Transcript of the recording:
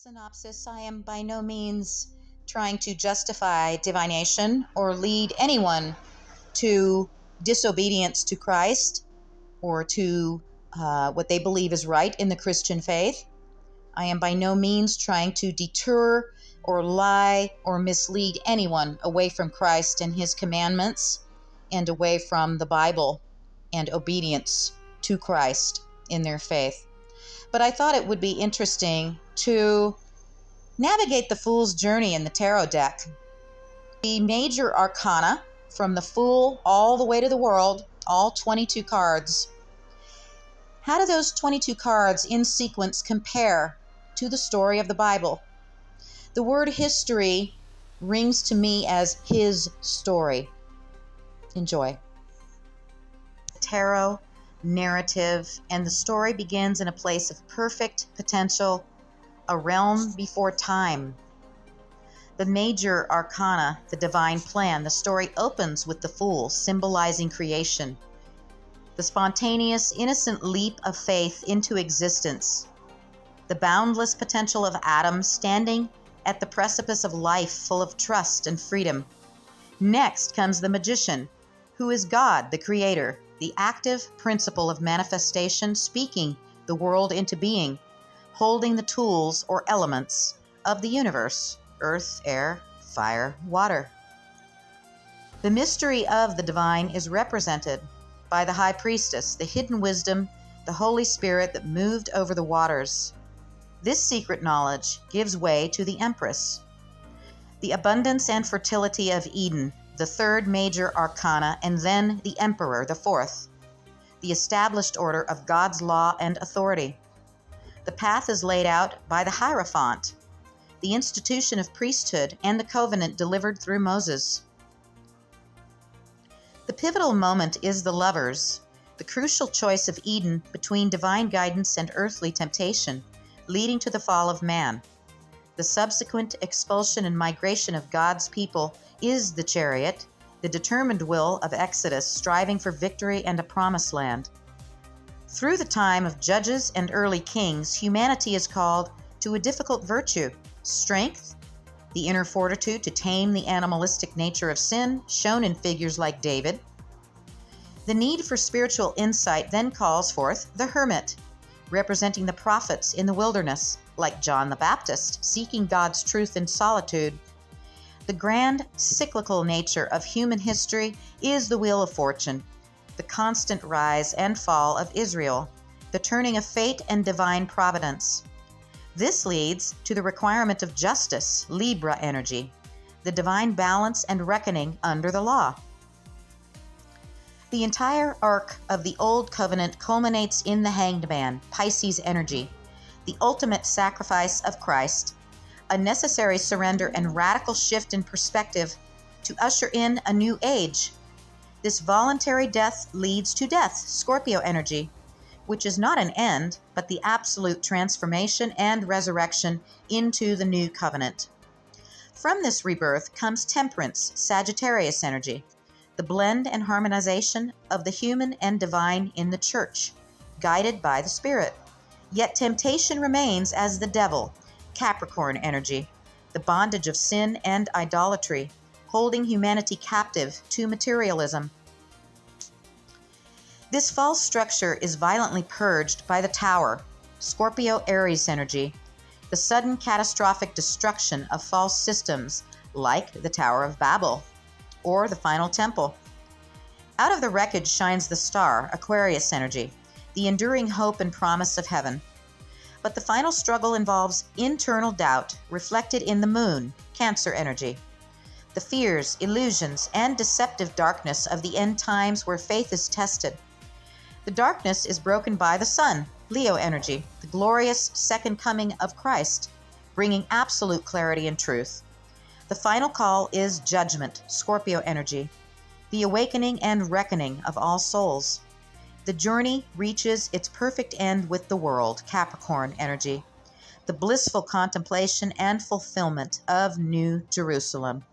Synopsis: I am by no means trying to justify divination or lead anyone to disobedience to Christ or to what they believe is right in the Christian faith. I am by no means trying to deter or lie or mislead anyone away from Christ and his commandments and away from the Bible and obedience to Christ in their faith. But I thought it would be interesting to navigate the Fool's journey in the tarot deck. The major arcana, from the Fool all the way to the World, all 22 cards. How do those 22 cards in sequence compare to the story of the Bible? The word history rings to me as his story. Enjoy. Tarot, narrative, and the story begins in a place of perfect potential, a realm before time. The major arcana, the divine plan, the story opens with the Fool, symbolizing creation. The spontaneous, innocent leap of faith into existence. The boundless potential of Adam standing at the precipice of life, full of trust and freedom. Next comes the magician, who is God, the creator, the active principle of manifestation, speaking the world into being, holding the tools or elements of the universe: earth, air, fire, water. The mystery of the divine is represented by the high priestess, the hidden wisdom, the Holy Spirit that moved over the waters. This secret knowledge gives way to the Empress. The abundance and fertility of Eden, the third major arcana, and then the Emperor, the fourth, the established order of God's law and authority. The path is laid out by the Hierophant, the institution of priesthood and the covenant delivered through Moses. The pivotal moment is the lovers, the crucial choice of Eden between divine guidance and earthly temptation, leading to the fall of man. The subsequent expulsion and migration of God's people is the chariot, the determined will of Exodus, striving for victory and a promised land. Through the time of judges and early kings, humanity is called to a difficult virtue: strength, the inner fortitude to tame the animalistic nature of sin, shown in figures like David. The need for spiritual insight then calls forth the hermit, representing the prophets in the wilderness, like John the Baptist, seeking God's truth in solitude. The grand cyclical nature of human history is the wheel of fortune, the constant rise and fall of Israel, the turning of fate and divine providence. This leads to the requirement of justice, Libra energy, the divine balance and reckoning under the law. The entire arc of the Old Covenant culminates in the Hanged Man, Pisces energy, the ultimate sacrifice of Christ, a necessary surrender and radical shift in perspective to usher in a new age. This voluntary death leads to death, Scorpio energy, which is not an end, but the absolute transformation and resurrection into the new covenant. From this rebirth comes Temperance, Sagittarius energy, the blend and harmonization of the human and divine in the church, guided by the Spirit. Yet temptation remains as the devil, Capricorn energy, the bondage of sin and idolatry, holding humanity captive to materialism. This false structure is violently purged by the Tower, Scorpio Aries energy, the sudden catastrophic destruction of false systems like the Tower of Babel or the Final Temple. Out of the wreckage shines the star, Aquarius energy, the enduring hope and promise of heaven. But the final struggle involves internal doubt reflected in the moon, Cancer energy, the fears, illusions, and deceptive darkness of the end times where faith is tested. The darkness is broken by the sun, Leo energy, the glorious second coming of Christ, bringing absolute clarity and truth. The final call is judgment, Scorpio energy, the awakening and reckoning of all souls. The journey reaches its perfect end with the world, Capricorn energy, the blissful contemplation and fulfillment of New Jerusalem.